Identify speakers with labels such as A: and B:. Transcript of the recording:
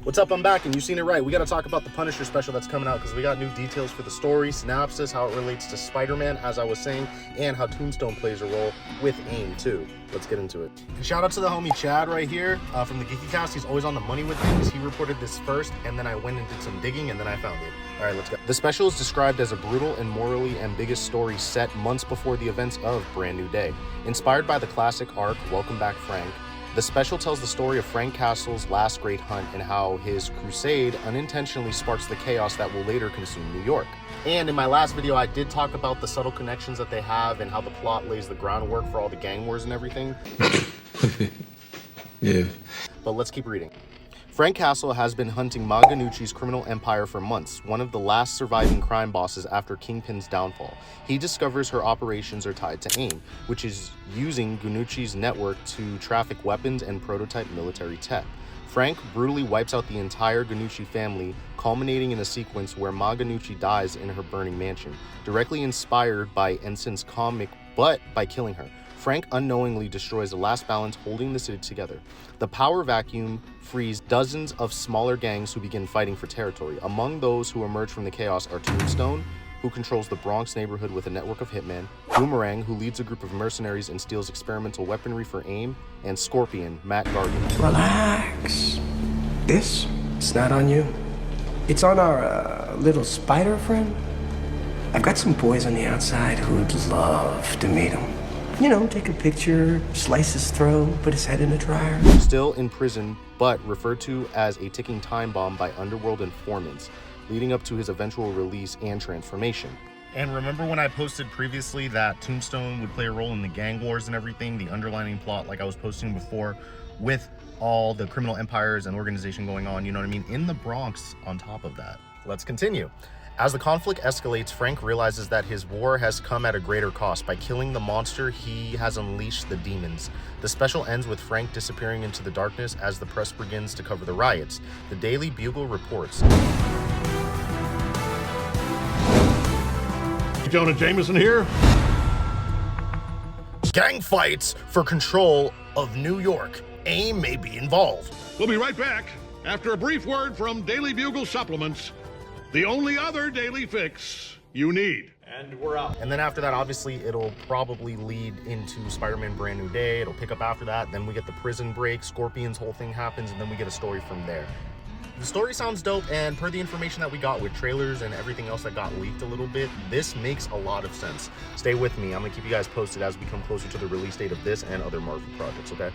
A: What's up? I'm back, and you've seen it right. We got to talk about the Punisher special that's coming out because we got new details for the story, synopsis, how it relates to Spider-Man, as I was saying, and how Tombstone plays a role with A.I.M too. Let's get into it. And shout out to the homie Chad right here from the Geeky Cast. He's always on the money with things. He reported this first, and then I went and did some digging, and then I found it. All right, let's go. The special is described as a brutal and morally ambiguous story set months before the events of Brand New Day. Inspired by the classic arc, Welcome Back, Frank, the special tells the story of Frank Castle's last great hunt and how his crusade unintentionally sparks the chaos that will later consume New York. And in my last video, I did talk about the subtle connections that they have and how the plot lays the groundwork for all the gang wars and everything.
B: Yeah.
A: But let's keep reading. Frank Castle has been hunting Ma Ganucci's criminal empire for months, one of the last surviving crime bosses after Kingpin's downfall. He discovers her operations are tied to A.I.M, which is using Ganucci's network to traffic weapons and prototype military tech. Frank brutally wipes out the entire Ganucci family, culminating in a sequence where Ma Ganucci dies in her burning mansion, directly inspired by Ensign's comic, but by killing her. Frank unknowingly destroys the last balance holding the city together. The power vacuum frees dozens of smaller gangs who begin fighting for territory. Among those who emerge from the chaos are Tombstone, who controls the Bronx neighborhood with a network of hitmen, Boomerang, who leads a group of mercenaries and steals experimental weaponry for A.I.M, and Scorpion, Matt Gargan.
C: Relax. It's not on you. It's on our little spider friend. I've got some boys on the outside who would love to meet him. You know, take a picture, slice his throat, put his head in a dryer.
A: Still in prison, but referred to as a ticking time bomb by underworld informants, leading up to his eventual release and transformation. And remember when I posted previously that Tombstone would play a role in the gang wars and everything, the underlining plot like I was posting before, with all the criminal empires and organization going on, you know what I mean, in the Bronx on top of that. Let's continue. As the conflict escalates, Frank realizes that his war has come at a greater cost. By killing the monster, he has unleashed the demons. The special ends with Frank disappearing into the darkness as the press begins to cover the riots. The Daily Bugle reports.
D: Jonah Jameson here.
A: Gang fights for control of New York. A.I.M may be involved.
D: We'll be right back after a brief word from Daily Bugle Supplements, the only other daily fix you need.
E: And we're out.
A: And then after that, obviously, it'll probably lead into Spider-Man Brand New Day. It'll pick up after that. Then we get the prison break. Scorpion's whole thing happens, and then we get a story from there. The story sounds dope, and per the information that we got with trailers and everything else that got leaked a little bit, this makes a lot of sense. Stay with me. I'm going to keep you guys posted as we come closer to the release date of this and other Marvel projects, okay?